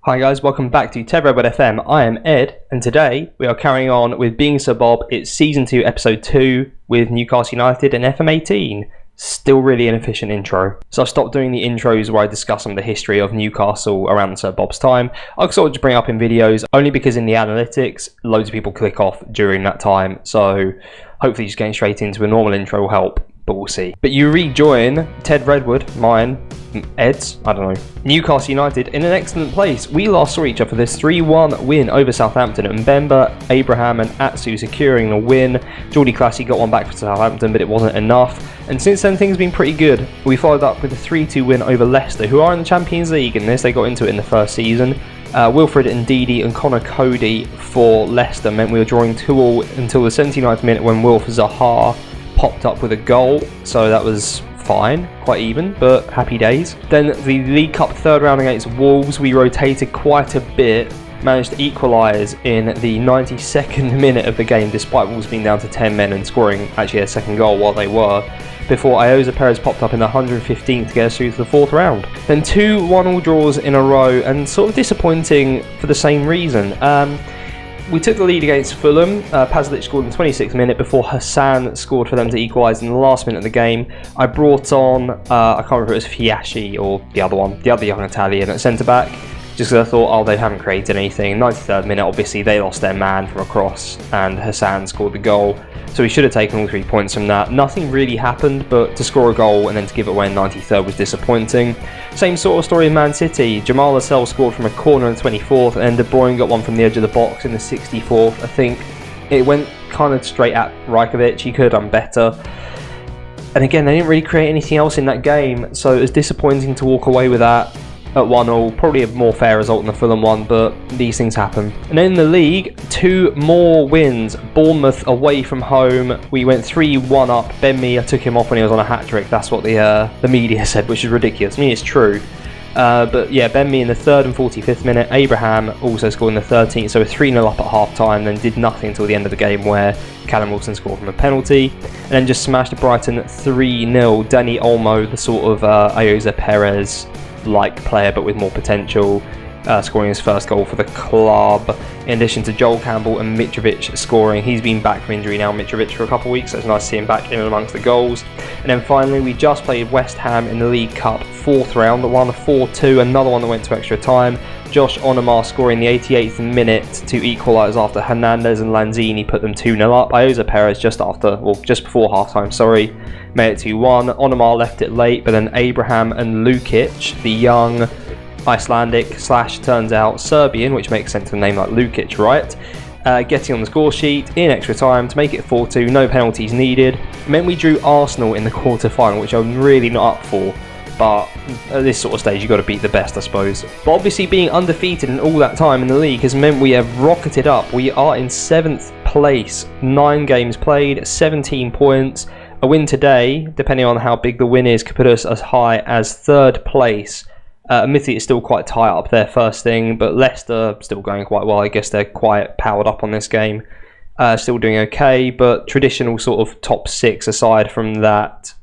Hi guys, welcome back to TedRedwood FM. I am Ed, and today we are carrying on with Being Sir Bob. It's Season 2, Episode 2 with Newcastle United and FM18. Still really inefficient intro. So I've stopped doing the intros where I discuss some of the history of Newcastle around Sir Bob's time. I'll sort of just bring it up in videos, only because in the analytics, loads of people click off during that time. So hopefully just getting straight into a normal intro will help, but we'll see. But you rejoin TedRedwood, mine, Ed's, I don't know, Newcastle United in an excellent place. We last saw each other for this 3-1 win over Southampton, and Mbemba, Abraham and Atsu securing the win. Geordie Classy got one back for Southampton, but it wasn't enough. And since then things have been pretty good. We followed up with a 3-2 win over Leicester, who are in the Champions League in this. They got into it in the first season. Wilfred Ndidi and Connor Cody for Leicester meant we were drawing 2-2 until the 79th minute when Wilf Zaha popped up with a goal, so that was fine, quite even, but happy days. Then the League Cup third round against Wolves, we rotated quite a bit, managed to equalise in the 92nd minute of the game, despite Wolves being down to 10 men and scoring actually a second goal while they were, before Ioza Perez popped up in the 115th to get us through to the fourth round. Then 2 1-all draws in a row, and sort of disappointing for the same reason. We took the lead against Fulham. Pasalic scored in the 26th minute before Hassan scored for them to equalise in the last minute of the game. I brought on, I can't remember if it was Fiaschi or the other one, the other young Italian at centre-back, just because I thought, oh, they haven't created anything. 93rd minute, obviously, they lost their man from a cross, and Hassan scored the goal. So we should have taken all 3 points from that. Nothing really happened, but to score a goal and then to give it away in 93rd was disappointing. Same sort of story in Man City. Jamal Lascelles scored from a corner in the 24th, and then De Bruyne got one from the edge of the box in the 64th. I think it went kind of straight at Rajkovic. He could have done better. And again, they didn't really create anything else in that game, so it was disappointing to walk away with that at 1-1, probably a more fair result than the Fulham one, but these things happen. And then in the league, 2 more wins. Bournemouth away from home, we went 3-1 up. Ben Mee, I took him off when he was on a hat-trick, that's what the media said, which is ridiculous. I mean, it's true. But yeah, Ben Mee in the 3rd and 45th minute, Abraham also scored in the 13th, so 3-0 up at half-time, then did nothing until the end of the game where Callum Wilson scored from a penalty, and then just smashed Brighton 3-0. Danny Olmo, the sort of Ioza Perez-like player but with more potential, scoring his first goal for the club, in addition to Joel Campbell and Mitrovic scoring. He's been back from injury now, Mitrovic, for a couple of weeks, so it's nice to see him back in amongst the goals. And then finally, we just played West Ham in the League Cup 4th round, the one 4-2, another one that went to extra time. Josh Onomar scoring the 88th minute to equalise after Hernandez and Lanzini put them 2-0 up. Ioza Perez just before half-time, made it 2-1. Onomar left it late, but then Abraham and Lukic, the young Icelandic / turns out Serbian, which makes sense to a name like Lukic, right? Getting on the score sheet in extra time to make it 4-2, no penalties needed. It meant we drew Arsenal in the quarter-final, which I'm really not up for, but at this sort of stage you've got to beat the best, I suppose. But obviously being undefeated in all that time in the league has meant we have rocketed up. We are in 7th place, 9 games played, 17 points. A win today, depending on how big the win is, could put us as high as 3rd place. Admittedly, it's still quite tight up there first thing, but Leicester still going quite well. I guess they're quite powered up on this game. Still doing okay, but traditional sort of top 6 aside from that,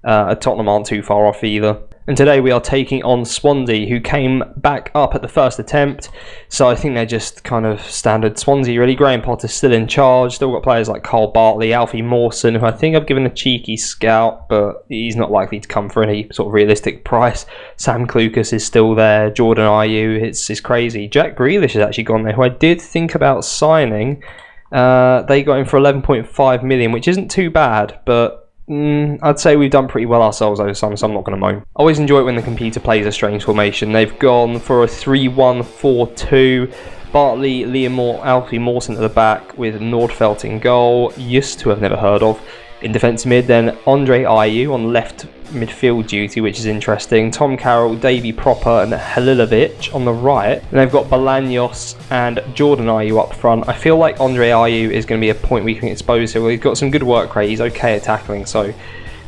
Tottenham aren't too far off either. And today we are taking on Swansea, who came back up at the first attempt. So I think they're just kind of standard Swansea, really. Graham Potter's still in charge. Still got players like Cole Bartley, Alfie Mawson, who I think I've given a cheeky scout, but he's not likely to come for any sort of realistic price. Sam Clucas is still there. Jordan Ayew, it's crazy. Jack Grealish has actually gone there, who I did think about signing. They got him for 11.5 million, which isn't too bad, but I'd say we've done pretty well ourselves over some, so I'm not going to moan. I always enjoy it when the computer plays a strange formation. They've gone for a 3-1-4-2. Bartley, Liam Moore, Alfie Mawson at the back with Nordfeldt in goal. Used to have never heard of. In defence mid, then Andre Ayew on left midfield duty, which is interesting. Tom Carroll, Davy Proper and Halilovic on the right. And they've got Bolaños and Jordan Ayew up front. I feel like Andre Ayew is going to be a point we can expose here. Well, he's got some good work rate. He's okay at tackling, so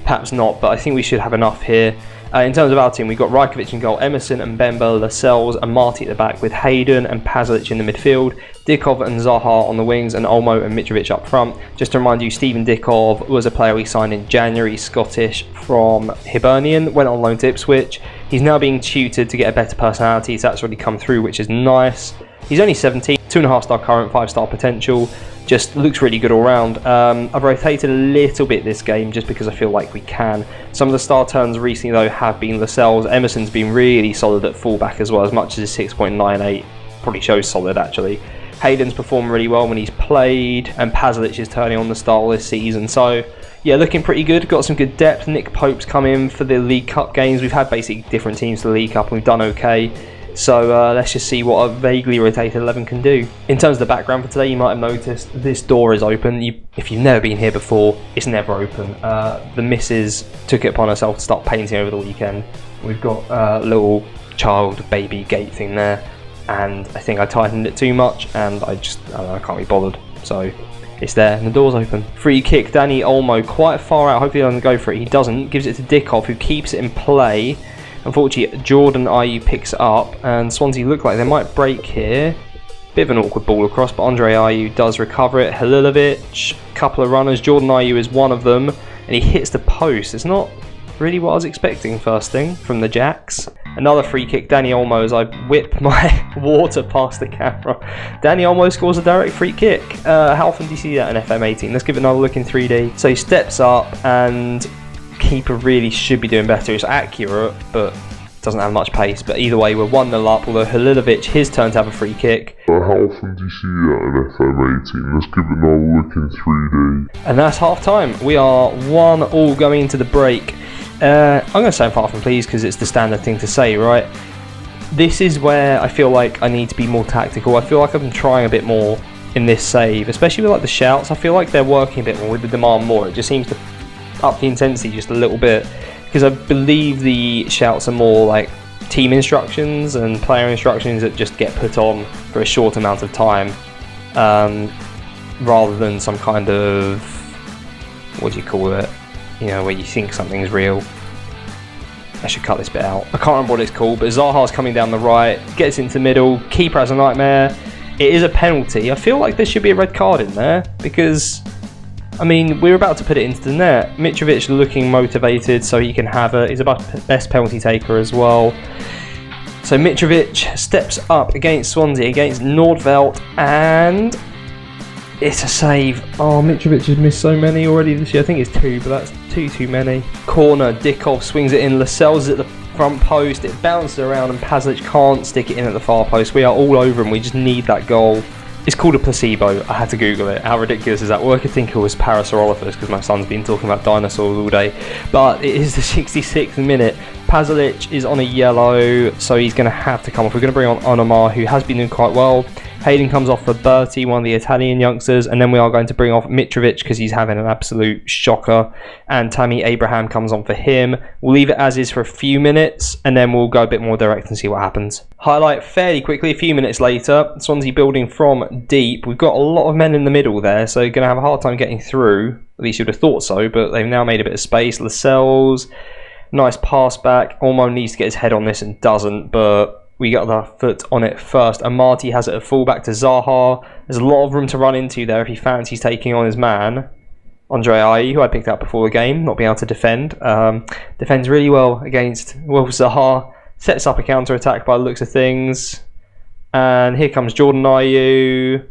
perhaps not, but I think we should have enough here. In terms of our team, we've got Rajkovic in goal, Emerson and Bemba, Lascelles and Marty at the back, with Hayden and Pasalic in the midfield, Dikov and Zaha on the wings, and Olmo and Mitrovic up front. Just to remind you, Steven Dikov was a player we signed in January, Scottish, from Hibernian, went on loan to Ipswich. He's now being tutored to get a better personality, so that's really come through, which is nice. He's only 17, 2.5 star current, 5 star potential. Just looks really good all round. I've rotated a little bit this game just because I feel like we can. Some of the star turns recently though have been Lascelles. Emerson's been really solid at fullback as well, as much as his 6.98 probably shows solid actually. Hayden's performed really well when he's played, and Pasalic is turning on the style this season. So yeah, looking pretty good. Got some good depth. Nick Pope's come in for the League Cup games. We've had basically different teams for the League Cup and we've done okay. So let's just see what a vaguely rotated 11 can do. In terms of the background for today, you might have noticed this door is open. If you've never been here before, it's never open. The missus took it upon herself to start painting over the weekend. We've got a little child baby gate thing there, and I think I tightened it too much, and I can't be bothered. So it's there, and the door's open. Free kick, Danny Olmo, quite far out. Hopefully he doesn't go for it. He doesn't. Gives it to Dikov, who keeps it in play. Unfortunately, Jordan Ayew picks it up, and Swansea look like they might break here. Bit of an awkward ball across, but Andre Ayew does recover it. Halilovic, couple of runners. Jordan Ayew is one of them, and he hits the post. It's not really what I was expecting first thing from the Jacks. Another free kick, Danny Olmo, as I whip my water past the camera. Danny Olmo scores a direct free kick. How often do you see that in FM18? Let's give it another look in 3D. So he steps up, and keeper really should be doing better. It's accurate, but doesn't have much pace. But either way, we're 1-0 up, although Halilovic, his turn to have a free kick. How often do you see that in FM18? Let's give it another look in 3D. And that's half time. We are 1-1 going into the break. I'm going to say far from pleased because it's the standard thing to say, right? This is where I feel like I need to be more tactical. I feel like I've been trying a bit more in this save, especially with like the shouts. I feel like they're working a bit more with the demand more. It just seems to up the intensity just a little bit, because I believe the shouts are more like team instructions and player instructions that just get put on for a short amount of time, rather than some kind of, what do you call it, you know, where you think something's real. I should cut this bit out. I can't remember what it's called, but Zaha's coming down the right, gets into the middle, keeper has a nightmare. It is a penalty. I feel like there should be a red card in there, because I mean, we're about to put it into the net. Mitrovic looking motivated so he can have it. He's a best penalty taker as well. So Mitrovic steps up against Swansea, against Nordveld, and it's a save. Oh, Mitrovic has missed so many already this year. I think it's 2, but that's too many. Corner, Dikov swings it in. Lascelles at the front post. It bounces around and Pasalic can't stick it in at the far post. We are all over him. We just need that goal. It's called a placebo. I had to Google it. How ridiculous is that? Well, I could think it was Parasaurolophus because my son's been talking about dinosaurs all day. But it is the 66th minute. Pasalic is on a yellow, so he's going to have to come off. We're going to bring on Onomar, who has been doing quite well. Hayden comes off for Bertie, one of the Italian youngsters, and then we are going to bring off Mitrovic because he's having an absolute shocker, and Tammy Abraham comes on for him. We'll leave it as is for a few minutes, and then we'll go a bit more direct and see what happens. Highlight fairly quickly, a few minutes later, Swansea building from deep. We've got a lot of men in the middle there, so you're going to have a hard time getting through. At least you'd have thought so, but they've now made a bit of space. Lascelles, nice pass back. Olmo needs to get his head on this and doesn't, but we got the foot on it first, and Marty has it at fullback to Zaha. There's a lot of room to run into there if he fancies taking on his man. Andre Ayew, who I picked up before the game, not being able to defend. Defends really well against Zaha. Sets up a counter-attack by the looks of things. And here comes Jordan Ayew.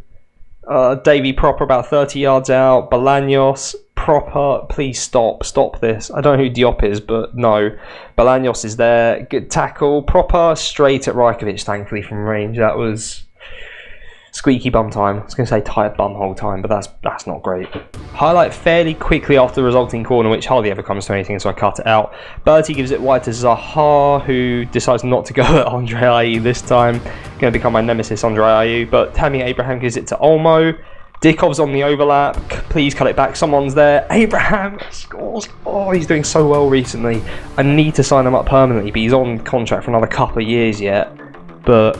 Davy Proper about 30 yards out. Bolaños. Proper, please stop this. I don't know who Diop is, but no. Bolaños is there. Good tackle. Proper, straight at Rajkovic, thankfully, from range. That was squeaky bum time. I was going to say tight bum whole time, but that's not great. Highlight fairly quickly after the resulting corner, which hardly ever comes to anything, so I cut it out. Bertie gives it wide to Zaha, who decides not to go at Andre Ayew this time. Going to become my nemesis, Andre Ayew. But Tammy Abraham gives it to Olmo. Dikov's on the overlap. Please cut it back. Someone's there. Abraham scores. Oh, he's doing so well recently. I need to sign him up permanently, but he's on contract for another couple of years yet. But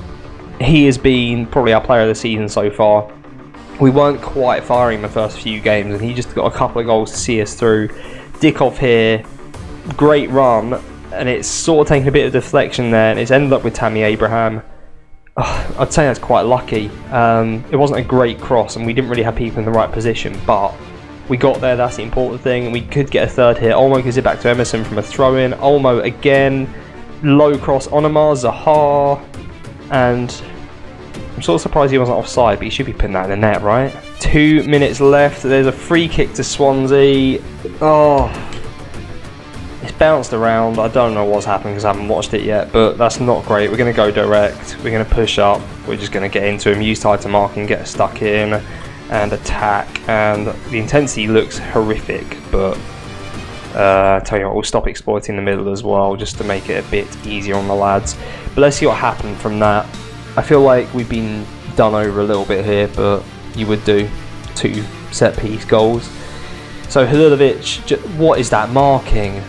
he has been probably our player of the season so far. We weren't quite firing the first few games, and he just got a couple of goals to see us through. dick off here, great run, and it's sort of taken a bit of deflection there, and it's ended up with Tammy Abraham. Oh, I'd say that's quite lucky. It wasn't a great cross, and we didn't really have people in the right position, but we got there, that's the important thing, and we could get a third here. Olmo gives it back to Emerson from a throw-in. Olmo again, low cross on Amar Zahar, and I'm sort of surprised he wasn't offside, but he should be putting that in the net, right? 2 minutes left, there's a free kick to Swansea. Oh, it's bounced around. I don't know what's happened because I haven't watched it yet, but that's not great. We're going to go direct, we're going to push up, we're just going to get into him, use tight to mark and get stuck in and attack, and the intensity looks horrific, but I tell you what, we'll stop exploiting the middle as well just to make it a bit easier on the lads. But let's see what happened from that. I feel like we've been done over a little bit here, but you would do 2 set piece goals. So Halilovic, what is that marking?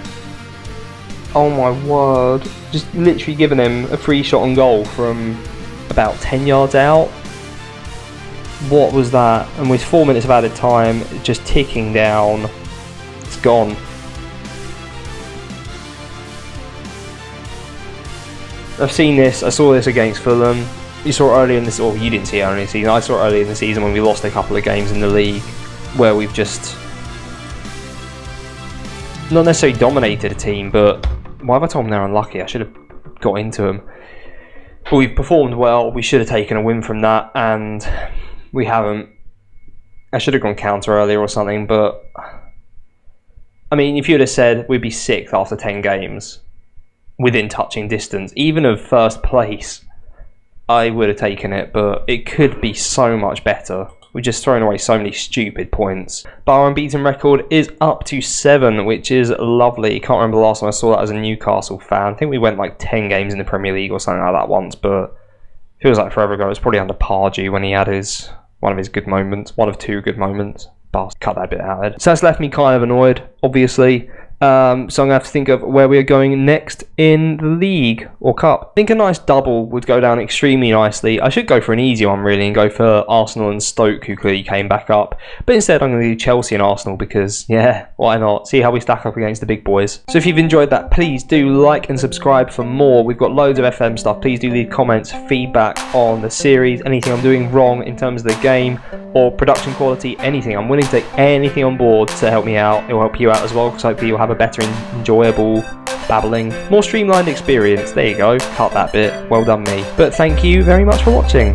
Oh my word, just literally giving him a free shot on goal from about 10 yards out. What was that? And with 4 minutes of added time, just ticking down, it's gone. I've seen this, I saw this against Fulham. You saw it earlier in this, or you didn't see it earlier in the season, I saw it earlier in the season when we lost a couple of games in the league, where we've just not necessarily dominated a team, but why have I told them they're unlucky? I should have got into them. But we've performed well, we should have taken a win from that, and we haven't. I should have gone counter earlier or something, but I mean, if you'd have said we'd be 6th after 10 games, within touching distance, even of first place, I would have taken it, but it could be so much better. We've just thrown away so many stupid points. But our unbeaten record is up to 7, which is lovely. Can't remember the last time I saw that as a Newcastle fan. I think we went like 10 games in the Premier League or something like that once, but feels like forever ago. It was probably under Pardew when he had one of his good moments, one of 2 good moments. But cut that bit out of it. So that's left me kind of annoyed, obviously. So I'm going to have to think of where we are going next in the league or cup. I think a nice double would go down extremely nicely. I should go for an easy one really and go for Arsenal and Stoke, who clearly came back up. But instead I'm going to do Chelsea and Arsenal because, yeah, why not? See how we stack up against the big boys. So if you've enjoyed that, please do like and subscribe for more. We've got loads of FM stuff. Please do leave comments, feedback on the series, anything I'm doing wrong in terms of the game or production quality, anything. I'm willing to take anything on board to help me out. It will help you out as well, because hopefully you'll have a better, enjoyable, babbling, more streamlined experience. There you go, cut that bit, well done me. But thank you very much for watching.